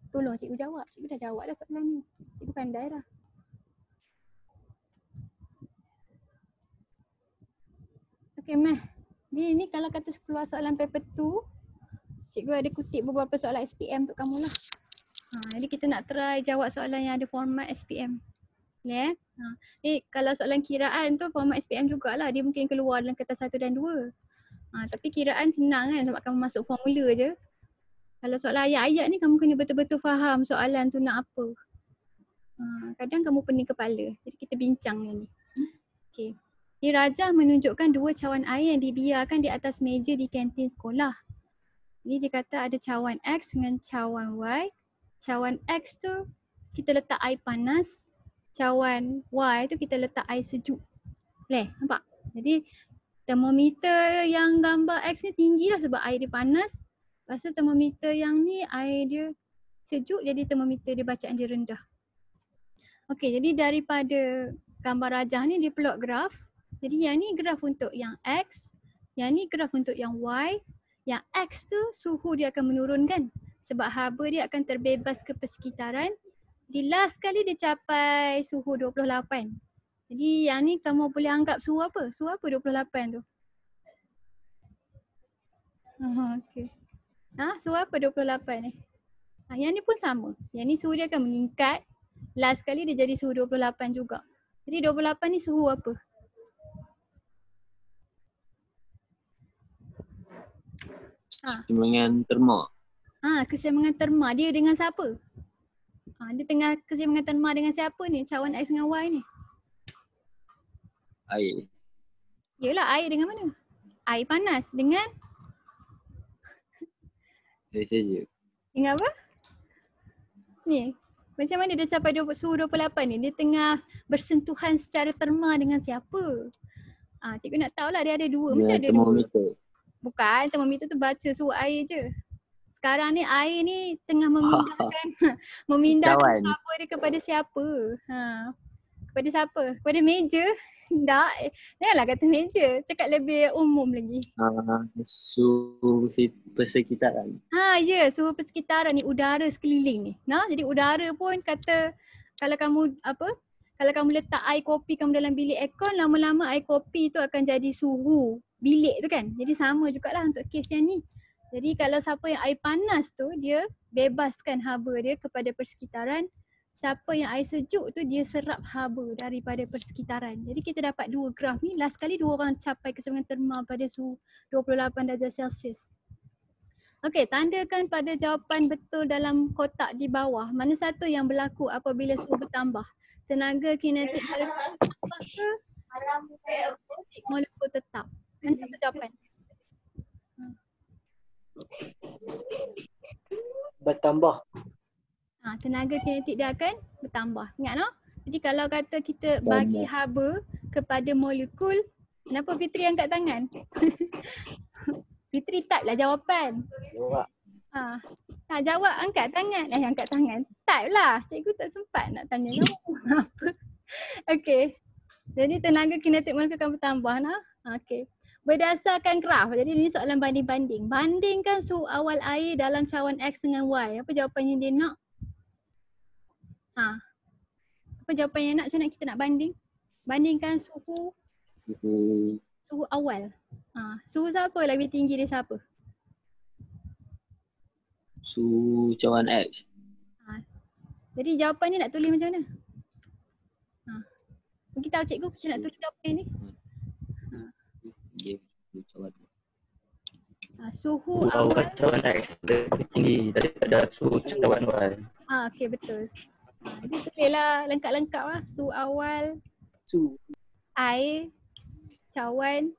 Tolong cikgu jawab. Cikgu dah jawab dah soalan ni. Cikgu pandai dah. Okay, Meh. Ni kalau kata keluar soalan paper 2, cikgu ada kutip beberapa soalan SPM untuk kamu lah. Jadi kita nak try jawab soalan yang ada format SPM. Boleh kalau soalan kiraan tu format SPM jugalah. Dia mungkin keluar dalam kertas 1 dan 2. Tapi kiraan senang kan sebab kamu masuk formula je. Kalau soalan ayat-ayat ni kamu kena betul-betul faham soalan tu nak apa. Kadang kamu pening kepala. Jadi kita bincang ni. Okay. Dirajah menunjukkan 2 cawan air yang dibiarkan di atas meja di kantin sekolah. Jadi dia kata ada cawan X dengan cawan Y. Cawan X tu kita letak air panas. Cawan Y tu kita letak air sejuk. Boleh? Nampak? Jadi termometer yang gambar X ni tinggi lah sebab air dia panas. Lepas tu termometer yang ni air dia sejuk, jadi termometer dia bacaan dia rendah. Okey, jadi daripada gambar rajah ni dia plot graf. Jadi yang ni graf untuk yang X, yang ni graf untuk yang Y. Yang X tu suhu dia akan menurun kan sebab haba dia akan terbebas ke persekitaran. Di last kali dia capai suhu 28. Jadi yang ni kamu boleh anggap suhu apa? Suhu apa 28 tu? Okey. Suhu apa 28 ni? Yang ni pun sama. Yang ni suhu dia akan meningkat. Last kali dia jadi suhu 28 juga. Jadi 28 ni suhu apa? Keseimbangan terma. Keseimbangan terma. Dia dengan siapa? Dia tengah keseimbangan terma dengan siapa ni? Cawan X dengan Y ni? Air. Yelah, air dengan mana? Air panas dengan? Air sejuk. Dengan apa? Ni. Macam mana dia capai suhu 28 ni? Dia tengah bersentuhan secara terma dengan siapa? Cikgu nak tahulah dia ada 2. Mesti ada 2. Termometer. Bukan, termometer tu baca suhu air je. Sekarang ni air ni tengah memindahkan haba dia kepada siapa? Kepada siapa? Kepada meja? Tak. Janganlah kata meja. Cakap lebih umum lagi. Suhu persekitaran. Ya, suhu persekitaran ni, udara sekeliling ni. Jadi udara pun kata kalau kamu kalau kamu letak air kopi kamu dalam bilik aircon, lama-lama air kopi tu akan jadi suhu bilik tu kan. Jadi sama jugalah untuk kes yang ni. Jadi kalau siapa yang air panas tu dia bebaskan haba dia kepada persekitaran. Siapa yang air sejuk tu dia serap haba daripada persekitaran. Jadi kita dapat 2 graf ni. Last kali 2 orang capai keseimbangan terma pada suhu 28 darjah Celsius. Okey, tandakan pada jawapan betul dalam kotak di bawah. Mana satu yang berlaku apabila suhu bertambah? Tenaga kinetik molekul bertambah ke molekul tetap? Mana satu jawapan? Bertambah. Tenaga kinetik dia akan bertambah. Ingat no? Jadi kalau kata kita bagi haba kepada molekul, kenapa Fitri angkat tangan? Fitri type lah jawapan. Jawab. Jawab angkat tangan. Angkat tangan. Type lah. Cikgu tak sempat nak tanya kamu. Okey. Jadi tenaga kinetik molekul akan bertambah nah. Okey. Berdasarkan graf. Jadi ini soalan banding-banding. Bandingkan suhu awal air dalam cawan X dengan Y. Apa jawapan yang dia nak? Apa jawapan yang nak? Macam mana kita nak banding? Bandingkan suhu awal. Suhu siapa lebih tinggi dia siapa? Suhu cawan X. Jadi jawapan ni nak tulis macam mana? Bagi tahu cikgu macam nak tulis jawapan ni. Suhu awal cawan X lebih tinggi daripada suhu cawan Y. Okey, betul. Jadi tulislah lengkap-lengkap lah. Suhu awal air cawan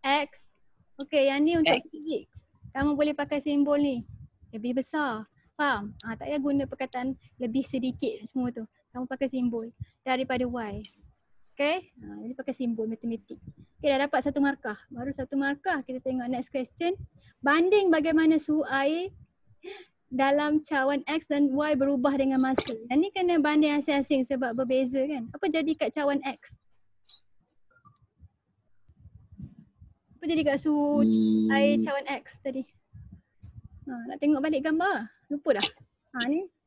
X. Okey, yang ni untuk physics. Kamu boleh pakai simbol ni. Lebih besar. Faham? Tak payah guna perkataan lebih sedikit semua tu. Kamu pakai simbol daripada Y. Okay? Jadi pakai simbol matematik. Okay, dah dapat 1 markah. Baru 1 markah. Kita tengok next question. Banding bagaimana suhu air dalam cawan X dan Y berubah dengan masa. Yang ni kena banding asing-asing sebab berbeza kan. Apa jadi kat cawan X? Apa jadi kat suhu air cawan X tadi? Nak tengok balik gambar? Lupa dah.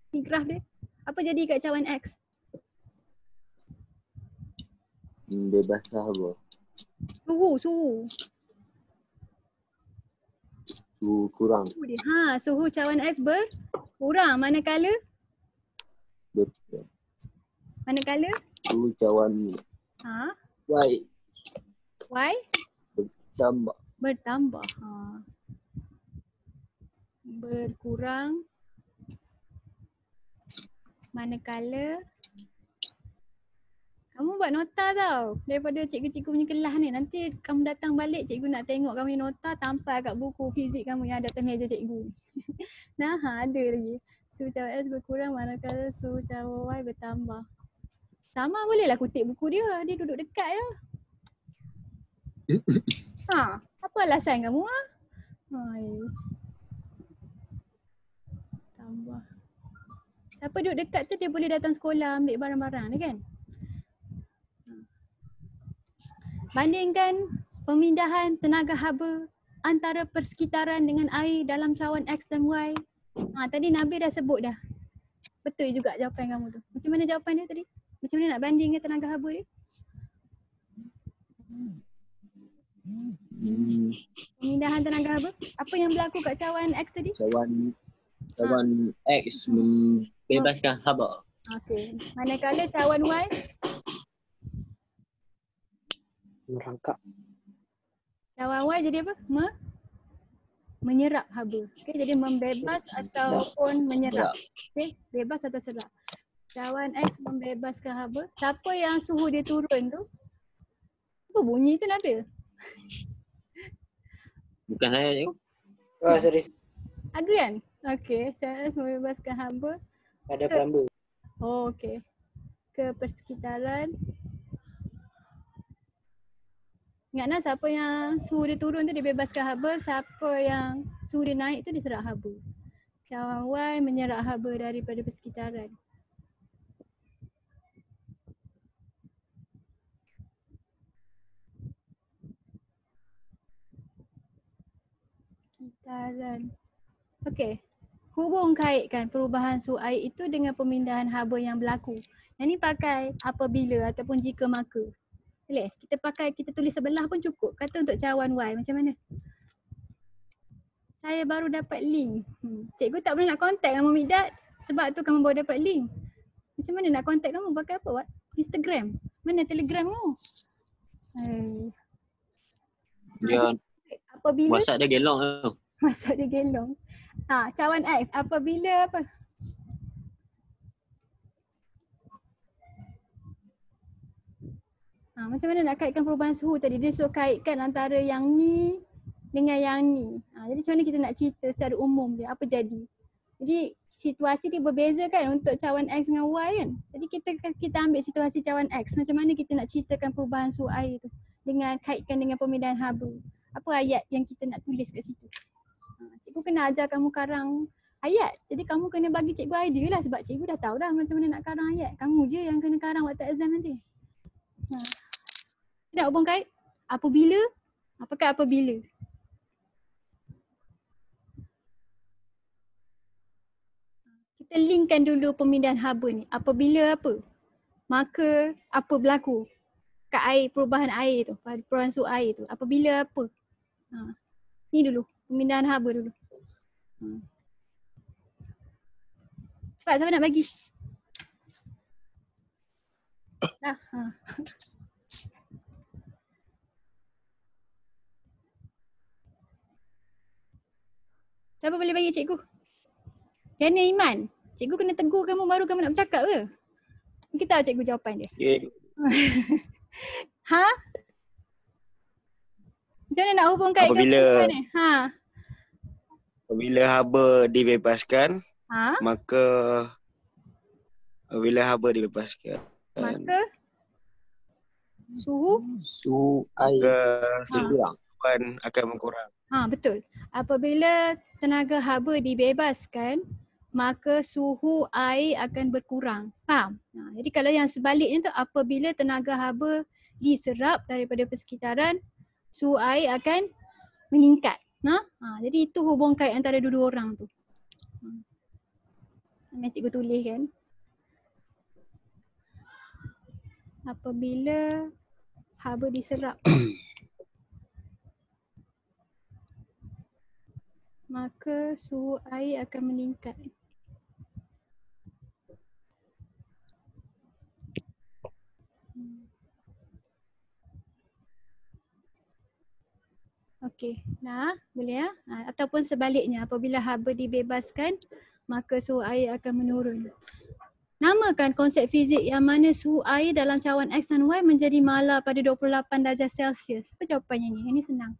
Ni graf dia. Apa jadi kat cawan X? Bebas haba. Suhu. Suhu kurang. Suhu dia. Suhu cawan X berkurang. Manakala Betul. Suhu cawan Y Y tambah. bertambah. Berkurang manakala kamu buat nota tau daripada cikgu-cikgu punya kelas ni. Nanti kamu datang balik cikgu nak tengok kamu punya nota tampal kat buku fizik kamu yang ada atas meja cikgu. Ada lagi. Suhu cawan S berkurang manakala suhu cawan Y bertambah. Sama bolehlah kutip buku dia. Dia duduk dekat je. Apa alasan kamu tambah. Siapa duduk dekat tu dia boleh datang sekolah ambil barang-barang dia kan. Bandingkan pemindahan tenaga haba antara persekitaran dengan air dalam cawan X dan Y. Tadi Nabil dah sebut dah. Betul juga jawapan kamu tu. Macam mana jawapan dia tadi? Macam mana nak bandingkan tenaga haba dia? Pemindahan tenaga haba. Apa yang berlaku kat cawan X tadi? Cawan X membebaskan haba. Okey. Manakala cawan Y? Merangkap. Cawan Y jadi apa? Menyerap haba. Okey, jadi membebas ataupun menyerap. Okey, bebas atau serap. Cawan X membebaskan haba. Siapa yang suhu dia turun tu? Apa bunyi tu Nabil? Bukan saya je. Sorry. Agree kan? Okey, cawan X membebaskan haba. Ada pelambung. Okey. Ke persekitaran. Ingatlah siapa yang suhu dia turun tu dia bebaskan haba, siapa yang suhu dia naik tu dia serap haba. Cawan Y menyerap haba daripada persekitaran. Okey. Hubung kaitkan perubahan suhu air itu dengan pemindahan haba yang berlaku. Yang ni pakai apabila ataupun jika maka. Boleh? Kita tulis sebelah pun cukup. Kata untuk cawan Y macam mana? Saya baru dapat link. Cikgu tak boleh nak contact kamu Miqdad. Sebab tu kamu baru dapat link. Macam mana nak contact kamu? Pakai apa? Instagram? Mana Telegram kamu? Dia apabila WhatsApp dia gelong tu. WhatsApp dia gelong. Cawan X apabila apa? Macam mana nak kaitkan perubahan suhu tadi? Dia suruh kaitkan antara yang ni dengan yang ni. Jadi macam mana kita nak cerita secara umum dia? Apa jadi? Jadi situasi dia berbeza kan untuk cawan X dengan Y kan? Jadi kita ambil situasi cawan X. Macam mana kita nak ceritakan perubahan suhu air tu? Dengan kaitkan dengan pemindahan haba. Apa ayat yang kita nak tulis kat situ? Cikgu kena ajar kamu karang ayat. Jadi kamu kena bagi cikgu idea lah sebab cikgu dah tahu dah macam mana nak karang ayat. Kamu je yang kena karang waktu exam nanti. Nak hubung kait? Apabila? Apakah apabila? Kita linkkan dulu pemindahan haba ni. Apabila apa? Maka apa berlaku? Kat air, perubahan air tu. Perubahan suhu air tu. Apabila apa? Ni dulu. Pemindahan haba dulu. Cepat siapa nak bagi? Siapa boleh bagi cikgu? Dana Iman. Cikgu kena tegur kamu baru kamu nak bercakap ke? Kita tahu cikgu jawapan dia. Okay. Macam mana nak hubungkan Apabila ni? Apabila haba dibebaskan, maka maka suhu air akan berkurang. Betul. Apabila tenaga haba dibebaskan, maka suhu air akan berkurang. Faham? Jadi kalau yang sebaliknya tu apabila tenaga haba diserap daripada persekitaran, suhu air akan meningkat. Jadi itu hubung kait antara dua-dua orang tu. Yang cikgu tulis kan. Apabila haba diserap maka suhu air akan meningkat. Okey, nah boleh ya? Ataupun sebaliknya, apabila haba dibebaskan maka suhu air akan menurun. Namakan konsep fizik yang mana suhu air dalam cawan X dan Y menjadi malar pada 28 darjah Celsius. Apa jawapannya ni? Ini senang.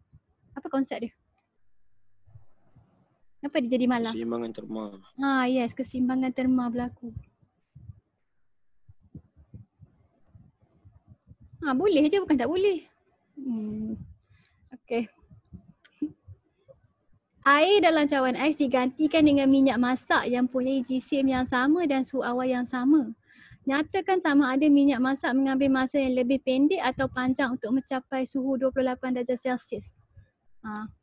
Apa konsep dia? Kenapa dia jadi malar? Keseimbangan terma. Yes, keseimbangan terma berlaku. Boleh je, bukan tak boleh. Okey. Air dalam cawan X digantikan dengan minyak masak yang mempunyai jisim yang sama dan suhu awal yang sama. Nyatakan sama ada minyak masak mengambil masa yang lebih pendek atau panjang untuk mencapai suhu 28 darjah Celsius.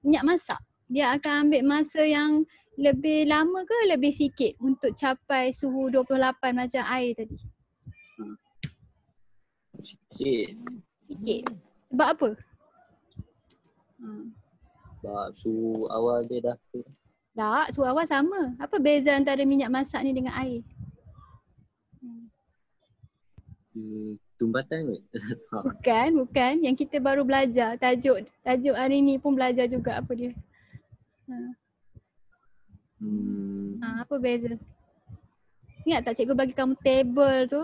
Minyak masak, dia akan ambil masa yang lebih lama ke lebih sikit untuk capai suhu 28 macam air tadi? Sikit. Sebab apa? Sebab suhu awal dia dah tu. Tak, suhu awal sama. Apa beza antara minyak masak ni dengan air? Tumbatan ke? Bukan. Yang kita baru belajar. Tajuk hari ni pun belajar juga apa dia. Apa beza? Ingat tak cikgu bagi kamu table tu?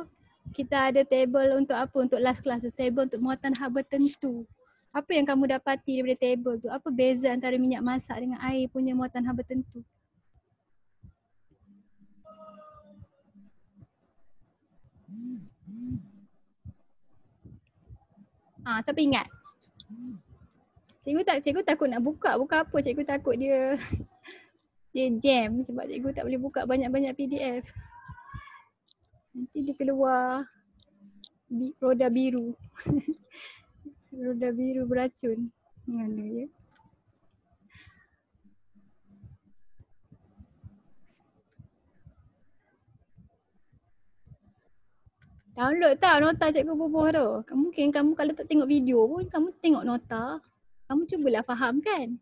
Kita ada table untuk apa? Untuk last class. Table untuk muatan haba tentu. Apa yang kamu dapati daripada table tu? Apa beza antara minyak masak dengan air punya muatan haba tentu? Siapa ingat? Cikgu takut nak buka. Buka apa? Cikgu takut dia jam sebab cikgu tak boleh buka banyak-banyak PDF. Nanti dia keluar roda biru. Roda biru beracun. Mana ya? Download tak nota cikgu bubuh tu? Mungkin kamu kalau tak tengok video pun kamu tengok nota. Kamu cubalah faham kan?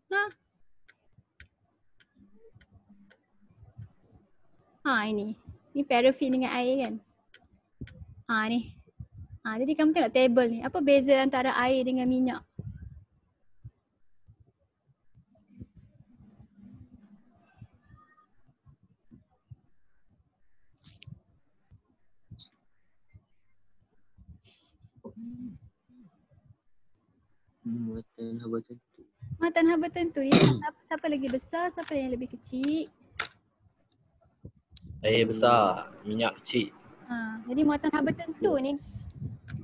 Ini. Ni paraffin dengan air kan? Ni. Jadi kamu tengok table ni. Apa beza antara air dengan minyak? Muatan haba tentu. Muatan haba tentu ni siapa lagi besar, siapa yang lebih kecil? Air besar, minyak kecil. Jadi muatan haba tentu ni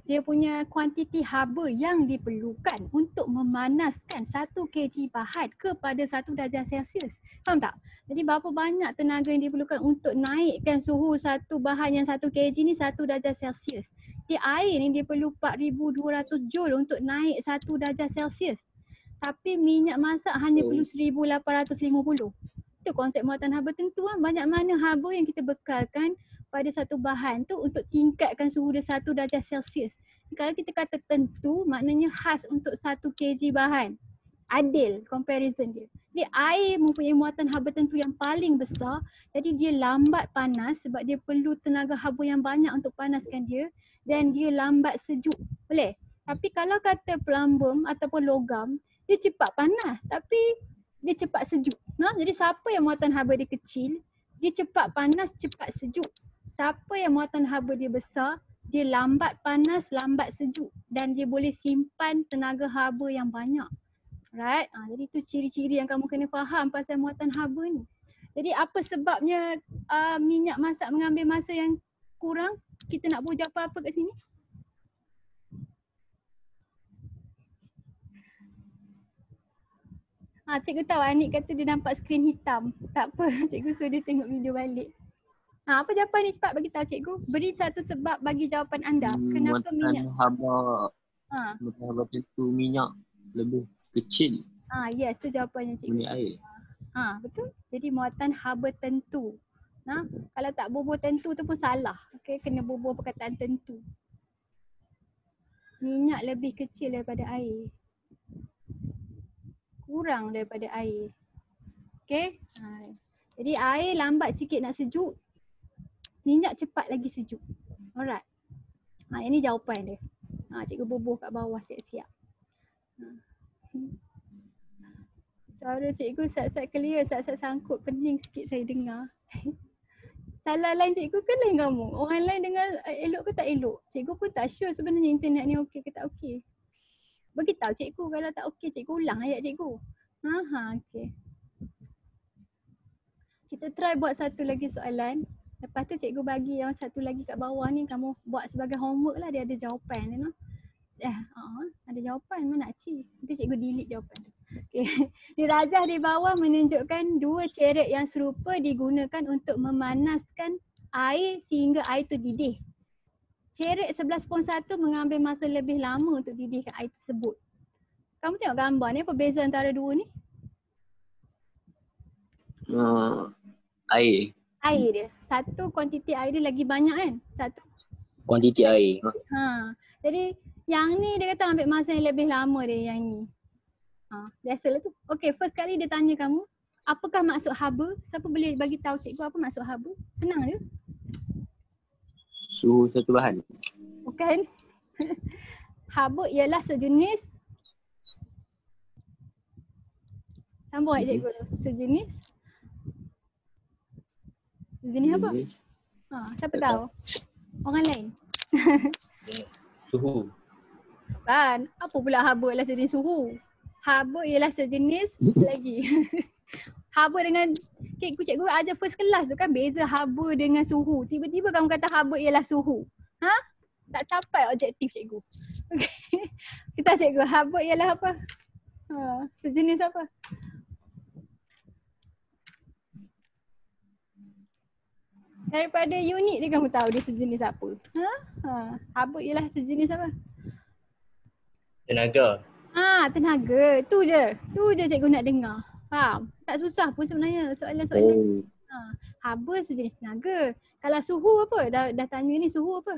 dia punya kuantiti haba yang diperlukan untuk memanaskan 1 kg bahan kepada 1 darjah Celsius. Faham tak? Jadi berapa banyak tenaga yang diperlukan untuk naikkan suhu satu bahan yang 1 kg ni 1 darjah Celsius. Di air ni dia perlu 4,200 joule untuk naik 1 darjah Celsius. Tapi minyak masak hanya perlu 1,850. Itu konsep muatan haba tentu. Banyak mana haba yang kita bekalkan pada satu bahan tu untuk tingkatkan suhu dia 1 darjah Celsius. Kalau kita kata tentu, maknanya khas untuk 1 kg bahan. Adil comparison dia. Dia air mempunyai muatan haba tentu yang paling besar. Jadi dia lambat panas sebab dia perlu tenaga haba yang banyak untuk panaskan dia. Dan dia lambat sejuk. Boleh? Tapi kalau kata plumbum ataupun logam, dia cepat panas tapi dia cepat sejuk. Jadi siapa yang muatan haba dia kecil, dia cepat panas, cepat sejuk. Siapa yang muatan haba dia besar, dia lambat panas, lambat sejuk dan dia boleh simpan tenaga haba yang banyak. Right? Jadi itu ciri-ciri yang kamu kena faham pasal muatan haba ni. Jadi apa sebabnya minyak masak mengambil masa yang kurang? Kita nak buat apa-apa kat sini? Cikgu tahu Anik kata dia nampak skrin hitam. Tak apa, cikgu suruh dia tengok video balik. Apa jawapan ni? Cepat bagi tahu cikgu. Beri satu sebab bagi jawapan anda. Kenapa minyak? Muatan haba tentu minyak lebih kecil. Yes, tu jawapannya cikgu. Minyak air. Betul. Jadi muatan haba tentu Nah, kalau tak bubuh tentu tu pun salah. Okey, kena bubuh perkataan tentu. Minyak lebih kecil daripada air. Kurang daripada air. Okey? Jadi air lambat sikit nak sejuk. Minyak cepat lagi sejuk. Alright. Ini jawapan dia. Cikgu bubuh kat bawah siap-siap. Suara cikgu sat-sat clear, sat-sat sangkut, pening sikit saya dengar. Salah lain cikgu ke lain kamu? Orang lain dengar elok ke tak elok? Cikgu pun tak sure sebenarnya internet ni okey ke tak okey. Beritahu cikgu kalau tak okey, cikgu ulang ayat cikgu. Okey. Kita try buat satu lagi soalan. Lepas tu cikgu bagi yang satu lagi kat bawah ni kamu buat sebagai homework lah, dia ada jawapan you know. Ada jawapan mana nak ci. Nanti cikgu delete jawapan tu. Okay. Dirajah di bawah menunjukkan dua ceret yang serupa digunakan untuk memanaskan air sehingga air tu didih. Ceret 11.1 mengambil masa lebih lama untuk didihkan air tersebut. Kamu tengok gambar ni, apa beza antara dua ni? Air. Air dia. Satu kuantiti air dia lagi banyak kan? Satu. Kuantiti air. Jadi yang ni dia kata ambil masa yang lebih lama dia yang ni. Biasalah tu. Okay, first kali dia tanya kamu, apakah maksud haba? Siapa boleh bagi tahu cikgu apa maksud haba? Senang je. Suhu satu bahan. Bukan. Haba ialah sejenis. Sambung ayat cikgu tu. Sejenis. Sejenis apa? Siapa tahu? Orang lain. Suhu. Kan? Apa pula haba ialah sejenis suhu? Haba ialah sejenis lagi. Haba dengan cikgu ajar first class tu kan beza haba dengan suhu. Tiba-tiba kamu kata haba ialah suhu. Tak capai objektif cikgu. Okay. Kita cikgu, haba ialah apa? Sejenis apa? Daripada unit dia kamu tahu dia sejenis apa? Haba ialah sejenis apa? Tenaga. Tenaga. Tu je cikgu nak dengar. Faham? Tak susah pun sebenarnya soalan-soalan. Haba sejenis tenaga. Kalau suhu apa? Dah tanya ni suhu apa?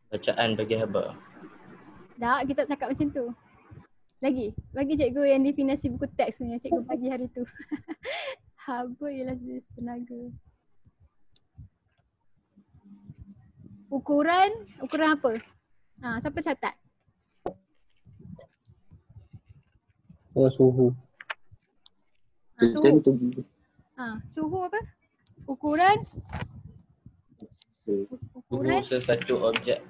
Bacaan bagi haba. Tak, kita cakap macam tu. Lagi. Bagi cikgu yang definisi buku teks punya cikgu bagi hari tu. Haba ialah sejenis tenaga. Ukuran apa? Siapa catat? Suhu. Suhu. Suhu apa? Ukuran sesuatu objek.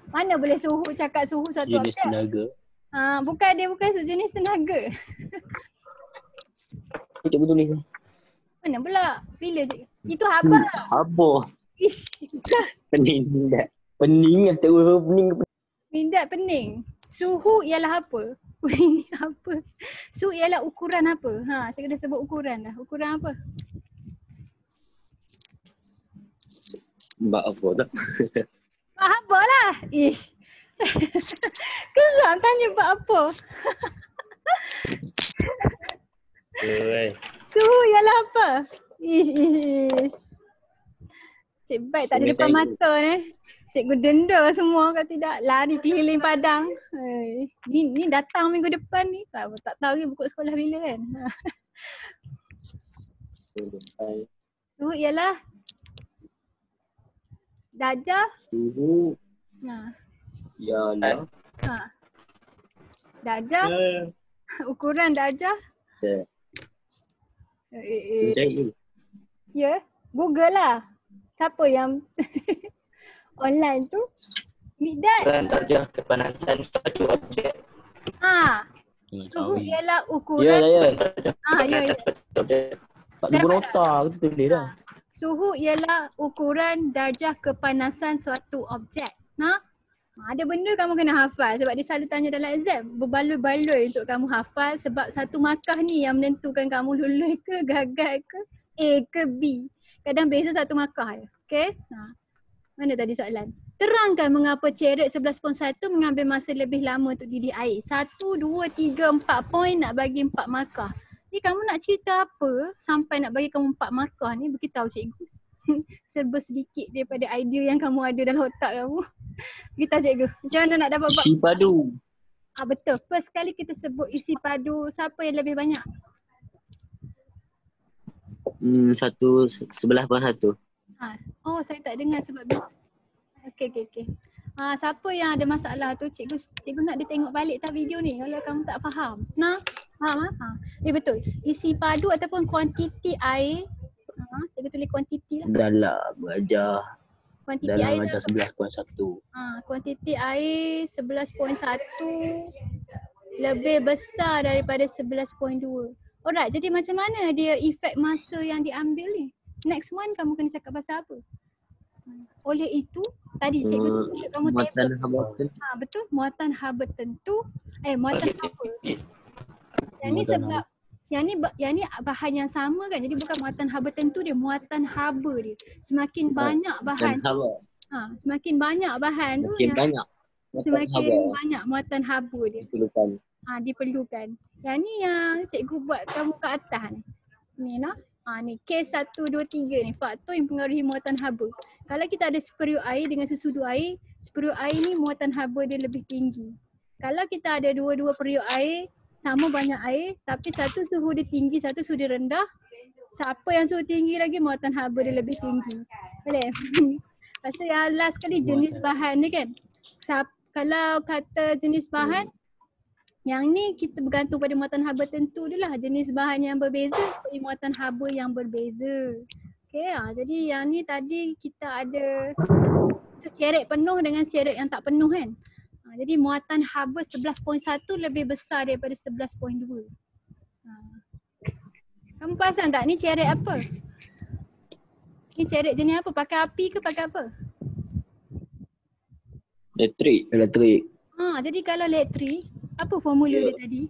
Mana boleh suhu cakap suhu satu Jenis objek? tenaga. Bukan sejenis tenaga. Cikgu tulis. Mana pula? Bila cikgu? Itu haba lah. Haba. Ish. Pening dah. Pening lah cikgu. Pening. Mindat pening. Suhu ialah apa? Ini apa? Suhu ialah ukuran apa? Saya dah sebut ukuran dah. Ukuran apa? Mbak apa tak? Mbak apa lah? Ish. Keram tanya mbak apa? Suhu ialah apa? Ish. Cik baik tak ada depan mata ni. Cikgu denda semua kalau tidak lari keliling padang. Ni datang minggu depan ni. Tak tahu ni buku sekolah bila kan. Suhu ialah darjah. Suhu ialah darjah. Ukuran darjah. Ya, Google lah. Siapa yang online tu? Mindat. Ukuran darjah kepanasan suatu objek. Suhu ialah ukuran. Ya. Ya. Tak guna otak tu tulis dah. Suhu ialah ukuran darjah kepanasan suatu objek. Ada benda kamu kena hafal sebab dia selalu tanya dalam exam. Berbaloi-baloi untuk kamu hafal sebab satu markah ni yang menentukan kamu lulus ke, gagal ke, A ke B. Kadang beza satu markah je. Okay? Mana tadi soalan? Terangkan mengapa ceret 11.1 mengambil masa lebih lama untuk didih air. 1, 2, 3, 4 poin nak bagi 4 markah. Ni kamu nak cerita apa sampai nak bagi kamu 4 markah ni, beritahu cikgu. Serba sedikit daripada idea yang kamu ada dalam otak kamu. Beritahu cikgu, macam mana nak dapat Isi padu. betul. First kali kita sebut isi padu, siapa yang lebih banyak? 11/1. Oh, saya tak dengar sebab biasa. Okey. Siapa yang ada masalah tu, cikgu nak dia tengok balik tak video ni kalau kamu tak faham. Nah, faham ah? Betul. Isi padu ataupun kuantiti air. Cikgu tulis kuantiti lah. Dalam ajar. Kuantiti Dalam air ajar 11/1. kuantiti air 11.1 lebih besar daripada 11.2. Alright, jadi macam mana dia efek masa yang diambil ni? Next one kamu kena cakap pasal apa? Oleh itu, tadi cikgu tunjuk kamu Muatan table. haba tentu. Betul, muatan haba tentu. Muatan haba. Yang ni sebab yang ni bahan yang sama kan. Jadi bukan muatan haba tentu, dia muatan haba dia. Semakin banyak bahan. Semakin banyak bahan tu Makin banyak. semakin banyak muatan haba dia. Diperlukan. Yang ni yang cikgu buat kamu kat atas ni. Ni nah. Ni kes 1, 2, 3 ni faktor yang mempengaruhi muatan haba. Kalau kita ada seperiuk air dengan sesudu air, seperiuk air ni muatan haba dia lebih tinggi. Kalau kita ada dua-dua periuk air, sama banyak air tapi satu suhu dia tinggi, satu suhu dia rendah, siapa yang suhu tinggi lagi muatan haba dia lebih tinggi. Boleh? Lepas tu yang last kali jenis bahan ni kan. Kalau kata jenis bahan, yang ni kita bergantung pada muatan haba tentu dia lah. Jenis bahan yang berbeza, muatan haba yang berbeza. Okay, jadi yang ni tadi kita ada secerek penuh dengan secerek yang tak penuh kan. Jadi muatan haba 11.1 lebih besar daripada 11.2. Kamu perasan tak ni cerek apa? Ni cerek jenis apa? Pakai api ke pakai apa? Elektrik. Jadi kalau elektrik, apa formula dia tadi?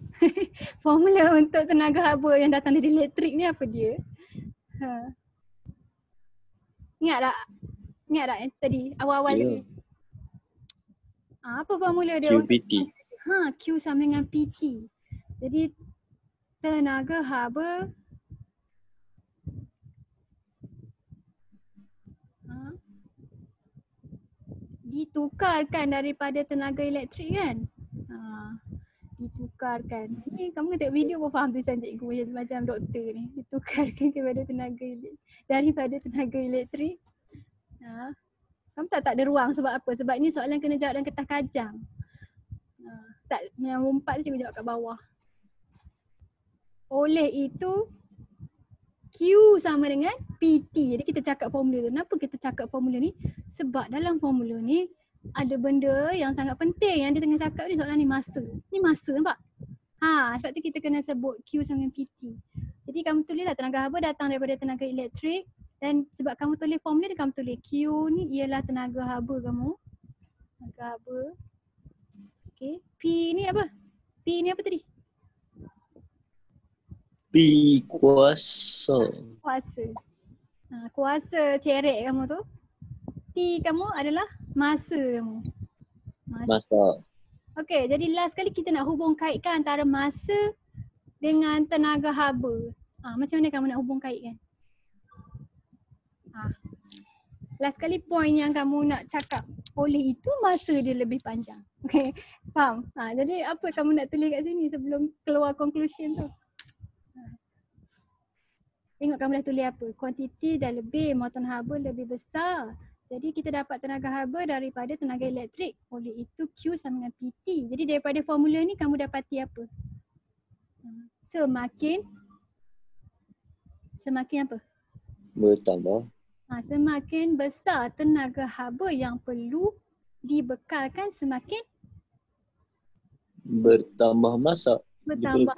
Formula untuk tenaga haba yang datang dari elektrik ni apa dia? Ingat tak? Yang tadi awal-awal tadi? Apa formula dia? QPT. Q sama dengan PT. Jadi tenaga haba ditukarkan daripada tenaga elektrik kan? Ditukarkan. Ni kamu tengok video pun faham tulisan cikgu macam doktor ni. Ditukarkan daripada tenaga elektrik. Kamu tak ada ruang sebab apa? Sebab ni soalan kena jawab dalam kertas kajang. Tak, yang 4 tu cikgu jawab kat bawah. Oleh itu Q sama dengan PT. Jadi kita cakap formula tu. Kenapa kita cakap formula ni? Sebab dalam formula ni ada benda yang sangat penting yang dia tengah cakap ni, soalan ni masa. Ni masa nampak? Sebab tu kita kena sebut Q sama dengan PT. Jadi kamu tulislah tenaga haba datang daripada tenaga elektrik dan sebab kamu tulis formula ni kamu tulis Q ni ialah tenaga haba kamu. Tenaga haba. Okay. P ni apa? P ni apa tadi? P kuasa. Kuasa cerek kamu tu. T kamu adalah masa kamu. Masa. Okey, jadi last kali kita nak hubung kaitkan antara masa dengan tenaga haba. Macam mana kamu nak hubung kaitkan? Last kali point yang kamu nak cakap, oleh itu masa dia lebih panjang. Okey, faham? Jadi apa kamu nak tulis kat sini sebelum keluar conclusion tu? Tengok kamu dah tulis apa. Kuantiti dah lebih, muatan haba lebih besar. Jadi kita dapat tenaga haba daripada tenaga elektrik. Oleh itu Q sama dengan PT. Jadi daripada formula ni kamu dapati apa? Semakin apa? Bertambah. Semakin besar tenaga haba yang perlu dibekalkan, semakin bertambah masa. Bertambah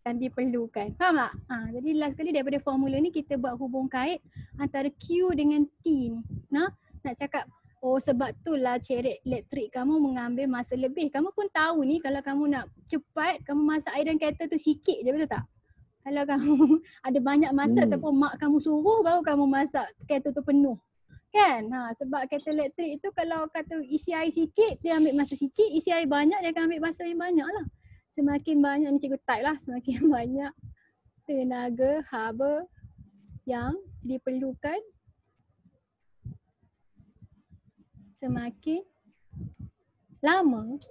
dan diperlukan. Faham tak? Jadi last kali daripada formula ni kita buat hubung kait antara Q dengan T ni. Nak cakap, sebab tu lah cerek elektrik kamu mengambil masa lebih. Kamu pun tahu ni kalau kamu nak cepat, kamu masak air dalam kettle tu sikit je, betul tak? Kalau kamu ada banyak masa ataupun mak kamu suruh baru kamu masak kettle tu penuh. Kan? Sebab kettle elektrik tu kalau kata isi air sikit, dia ambil masa sikit. Isi air banyak, dia akan ambil masa yang banyak lah. Semakin banyak ni cikgu type lah, semakin banyak tenaga haba yang diperlukan semakin lama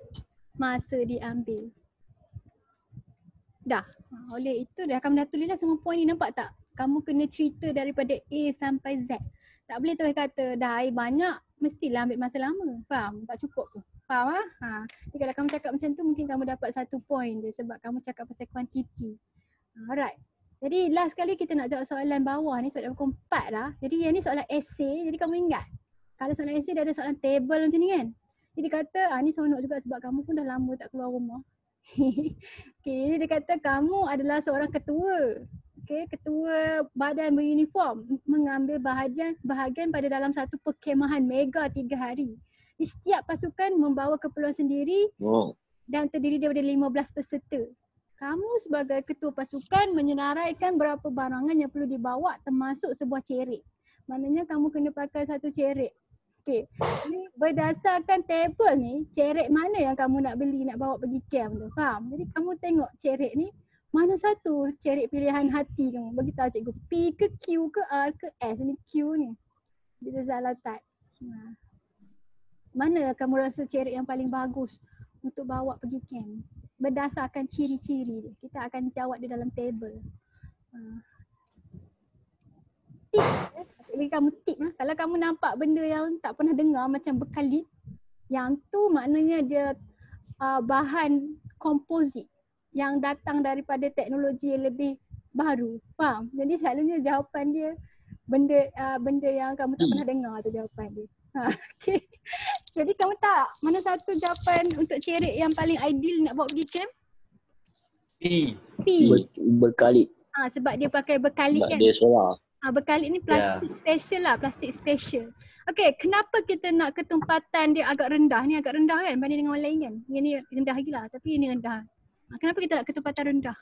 masa diambil. Dah. Oleh itu dah kamu dah tulislah semua poin ni, nampak tak? Kamu kena cerita daripada A sampai Z. Tak boleh terus kata dah air banyak mestilah ambil masa lama. Faham? Tak cukup tu. Faham ah? Jadi kalau kamu cakap macam tu mungkin kamu dapat 1 poin je sebab kamu cakap pasal kuantiti. Alright. Jadi last kali kita nak jawab soalan bawah ni, soalan pukul 4 dah. Jadi yang ni soalan esei, jadi kamu ingat. Kalau soalan esei dia ada soalan table macam ni kan. Jadi kata, ni seronok juga sebab kamu pun dah lama tak keluar rumah. Okay, dia kata kamu adalah seorang ketua. Okay, ketua badan beruniform mengambil bahagian pada dalam satu perkhemahan mega 3 hari. Di setiap pasukan membawa keperluan sendiri dan terdiri daripada 15 peserta. Kamu sebagai ketua pasukan menyenaraikan berapa barangan yang perlu dibawa termasuk sebuah cerik. Maknanya kamu kena pakai satu cerik. Okay, ni berdasarkan table ni, cerik mana yang kamu nak beli, nak bawa pergi camp tu, faham? Jadi kamu tengok cerik ni, mana satu cerik pilihan hati kamu, beritahu cikgu P ke Q ke R ke S, ni Q ni. Dia salah type. Mana kamu rasa cerik yang paling bagus untuk bawa pergi camp? Berdasarkan ciri-ciri dia, kita akan jawab di dalam table. Tip, bagi kamu tip lah. Kalau kamu nampak benda yang tak pernah dengar macam berkalit, yang tu maknanya dia bahan komposit yang datang daripada teknologi yang lebih baru. Faham? Jadi selalunya jawapan dia benda yang kamu tak pernah dengar tu jawapan dia. Okay. Jadi kamu tak mana satu jawapan untuk cerik yang paling ideal nak bawa pergi camp? P. Berkalit. Sebab dia pakai berkalit Sebab kan? dia solar. Berkalit ni plastik special lah, plastik special. Okay, kenapa kita nak ketumpatan dia agak rendah? Ni agak rendah kan banding dengan orang lain kan? Yang ni rendah lagi lah, tapi ini rendah. Kenapa kita nak ketumpatan rendah?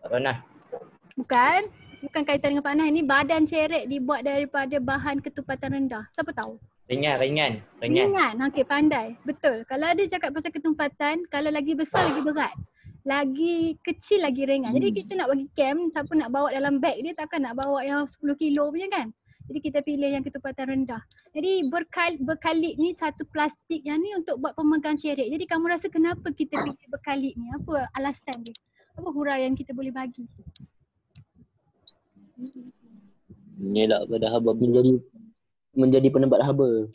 Panas. Bukan kaitan dengan panas. Ni badan cerik dibuat daripada bahan ketumpatan rendah. Siapa tahu? Ringan. Okay, pandai. Betul. Kalau ada cakap pasal ketumpatan, kalau lagi besar lagi berat. Lagi kecil lagi ringan. Jadi kita nak bagi camp, siapa nak bawa dalam beg dia takkan nak bawa yang 10 kilo punya kan. Jadi kita pilih yang ketumpatan rendah. Jadi berkalit ni satu plastik yang ni untuk buat pemegang cerik. Jadi kamu rasa kenapa kita pilih berkalit ni? Apa alasan dia? Apa huraian kita boleh bagi? Mengelak pada haba menjadi penebat haba.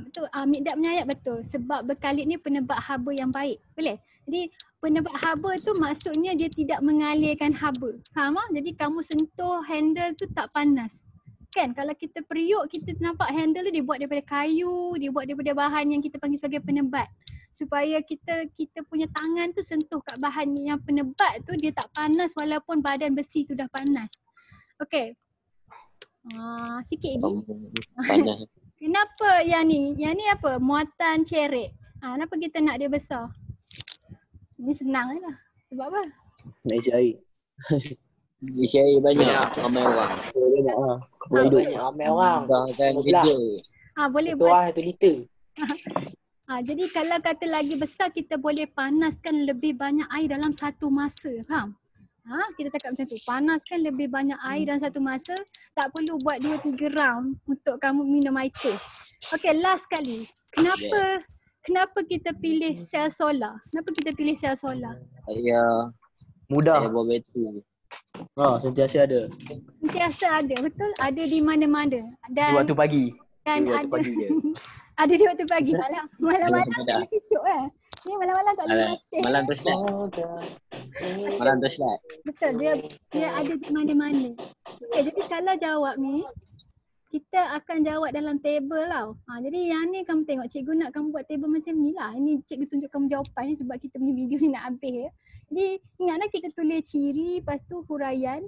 Betul. Mikdad menyayat betul. Sebab berkalit ni penebat haba yang baik. Boleh? Jadi penebat haba tu maksudnya dia tidak mengalirkan haba. Faham tak? Jadi kamu sentuh handle tu tak panas. Kan kalau kita periuk kita nampak handle tu dia buat daripada kayu, dia buat daripada bahan yang kita panggil sebagai penebat. Supaya kita punya tangan tu sentuh kat bahan yang penebat tu dia tak panas walaupun badan besi tu dah panas. Okey. Sikit lagi. Panas. Kenapa yang ni? Yang ni apa? Muatan cerik. Kenapa kita nak dia besar? Ini senang je lah. Sebab apa? Nak isi air. Isi air banyak. Ramai orang. Banyak lah. Ramai orang. Dah kan kerja. Boleh Itu buat. 1 liter. Jadi kalau kata lagi besar kita boleh panaskan lebih banyak air dalam satu masa. Faham? Kita cakap macam tu. Panaskan lebih banyak air dalam satu masa. Tak perlu buat 2-3 round untuk kamu minum air teh. Okay, last kali. Kenapa kita pilih sel solar? Kenapa kita pilih sel solar? Mudah. Saya buat bateri. Sentiasa ada. Sentiasa ada, betul? Ada di mana-mana. Dan Di waktu pagi. Dan Di waktu pagi je. Ada di waktu pagi. Malam-malam tak sejuk kan? Ni malam-malam tak boleh mati. Malam tu slide. Betul, dia ada di mana-mana. Okay, jadi kalau jawab ni, kita akan jawab dalam table tau. Jadi yang ni kamu tengok cikgu nak kamu buat table macam ni lah. Ini cikgu tunjuk kamu jawapan ni sebab kita punya video ni nak habis ya. Jadi ingatlah kita tulis ciri, lepas tu huraian.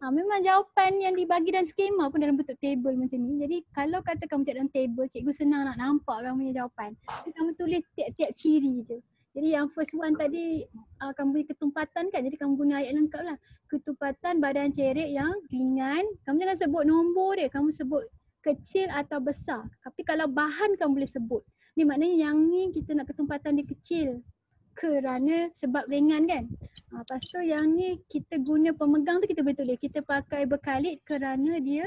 Memang jawapan yang dibagi dalam skema pun dalam bentuk table macam ni. Jadi kalau kata kamu cakap dalam table, cikgu senang nak nampak kamu punya jawapan. Jadi kamu tulis tiap-tiap ciri tu. Jadi yang first one tadi kamu beri ketumpatan kan. Jadi kamu guna ayat lengkap lah. Ketumpatan badan cerik yang ringan. Kamu jangan sebut nombor dia. Kamu sebut kecil atau besar. Tapi kalau bahan kamu boleh sebut. Ni maknanya yang ni kita nak ketumpatan dia kecil kerana sebab ringan kan. Lepas tu yang ni kita guna pemegang tu kita boleh tulis. Kita pakai berkalit kerana dia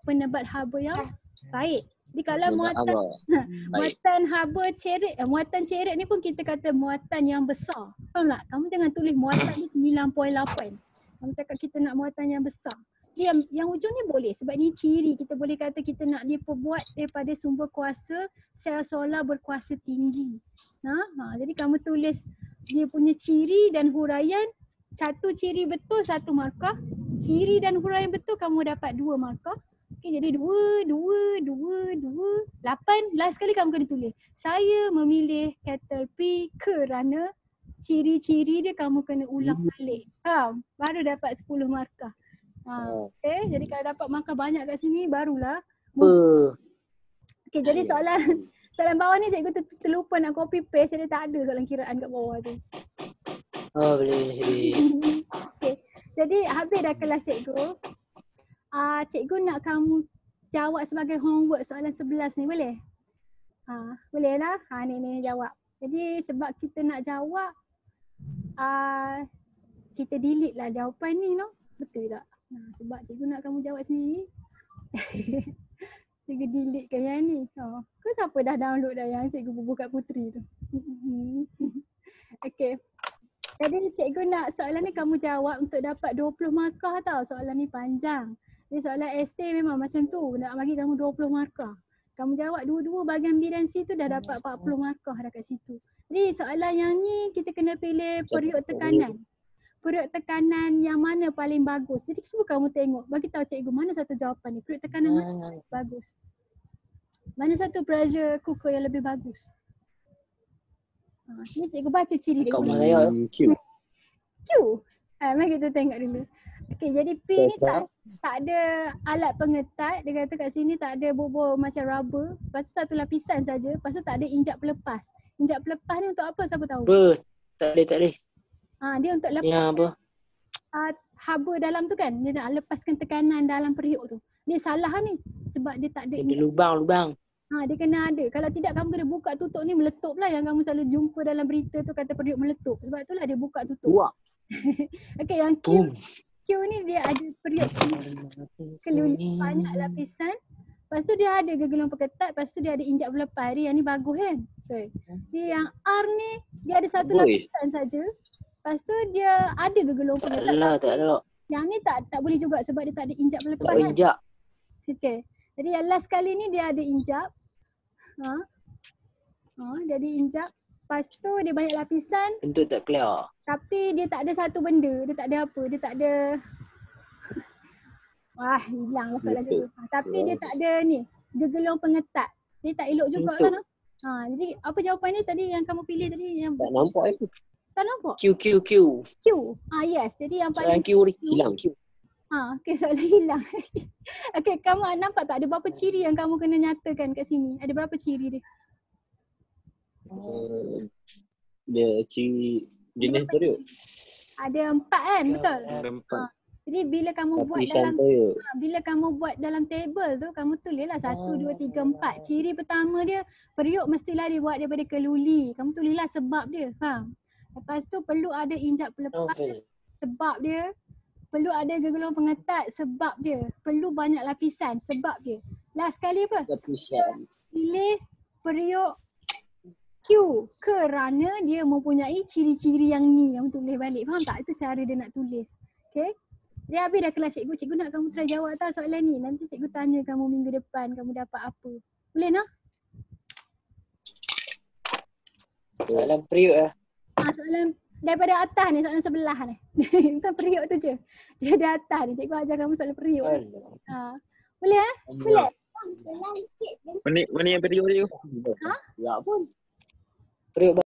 penebat haba yang baik. Jadi kalau muatan haba cerit, muatan cerit ni pun kita kata muatan yang besar. Faham tak? Kamu jangan tulis muatan ni 9.8. Kamu cakap kita nak muatan yang besar. Dia yang ujung ni boleh sebab ni ciri. Kita boleh kata kita nak dia perbuat daripada sumber kuasa sel solar berkuasa tinggi. Jadi kamu tulis dia punya ciri dan huraian. Satu ciri betul 1 markah. Ciri dan huraian betul kamu dapat 2 markah. Okay, jadi 2, 8. Last kali kamu kena tulis. Saya memilih capital P kerana ciri-ciri dia kamu kena ulang balik. Faham? Baru dapat 10 markah. Okay, jadi kalau dapat markah banyak kat sini barulah. Okay, jadi soalan bawah ni cikgu terlupa nak copy paste, jadi tak ada soalan kiraan kat bawah tu. Boleh sedih. Okay, jadi habis dah kelas cikgu. Cikgu nak kamu jawab sebagai homework soalan 11 ni, boleh? Boleh lah. Ni jawab. Jadi sebab kita nak jawab, kita delete lah jawapan ni, no? Betul tak? Sebab cikgu nak kamu jawab sendiri. Cikgu delete kan yang ni. Kau siapa dah download dah yang cikgu bubuh kat Puteri tu? Okay. Jadi cikgu nak soalan ni kamu jawab untuk dapat 20 markah tau. Soalan ni panjang. Jadi soalan esei memang macam tu. Nak bagi kamu 20 markah. Kamu jawab dua-dua bahagian B dan C tu dah dapat 40 markah dah kat situ. Jadi soalan yang ni kita kena pilih periuk tekanan. Periuk tekanan yang mana paling bagus. Jadi cuba kamu tengok. Bagi tahu cikgu mana satu jawapan ni. Periuk tekanan mana bagus. Mana satu pressure cooker yang lebih bagus. Ni cikgu baca ciri dia. Q. Mari kita tengok dulu. Okey, jadi P ni tak ada alat pengetat. Dia kata kat sini tak ada bobol macam rubber. Lepas tu satu lapisan saja. Lepas tu tak ada injap pelepas. Injap pelepas ni untuk apa? Siapa tahu? Tak boleh. Dia untuk lepas haba dalam tu kan. Dia nak lepaskan tekanan dalam periuk tu. Dia salah ni. Sebab dia tak ada lubang. Dia kena ada. Kalau tidak kamu kena buka tutup ni meletup lah. Yang kamu selalu jumpa dalam berita tu kata periuk meletup. Sebab itulah dia buka tutup. Okey, yang Q ni dia ada periuk keluli banyak lapisan. Lepas tu dia ada gegelung peketat. Lepas tu dia ada injap pelepas. Yang ni bagus kan? Betul. Jadi yang R ni dia ada satu lapisan saja. Lepas tu dia ada gegelung peketat. Tak ada. Yang ni tak boleh juga sebab dia tak ada injap pelepas. Tak ada injap. Okey. Jadi yang last kali ni dia ada injap. Dia ada injap. Lepas tu dia banyak lapisan. Bentuk tak clear. Tapi dia tak ada satu benda. Dia tak ada apa. Dia tak ada. Hilang lah soalan tu. Tapi dia tak ada ni. Gegelung pengetat. Dia tak elok juga kan. Jadi apa jawapan ni tadi yang kamu pilih tadi? Yang Tak nampak aku. Tak nampak? Q. Yes. Jadi yang Soalan paling Q hilang. Okay, soalan hilang. Okay, kamu nampak tak ada berapa ciri yang kamu kena nyatakan kat sini? Ada berapa ciri dia? Dia ciri jenis periuk. Ada 4 kan? Betul? Ada 4. Jadi bila kamu buat dalam table tu, kamu tulislah 1, 2, 3, 4. Ciri pertama dia, periuk mestilah dibuat daripada keluli. Kamu tulislah sebab dia, faham? Lepas tu perlu ada injap pelepas, sebab dia. Perlu ada gegelung pengetat, sebab dia. Perlu banyak lapisan, sebab dia. Last kali apa? Lapisan. Pilih periuk Q kerana dia mempunyai ciri-ciri yang ni. Kamu tulis balik. Faham tak? Itu cara dia nak tulis. Okay? Dia habis dah kelas cikgu. Cikgu nak kamu try jawab tau soalan ni. Nanti cikgu tanya kamu minggu depan kamu dapat apa. Boleh nak? Soalan periuk lah. Soalan daripada atas ni, soalan sebelah ni. Bukan periuk tu je. Dia di atas ni. Cikgu ajar kamu soalan periuk. Boleh Boleh? Mana yang periuk dia? Ha? Ya pun. Periuk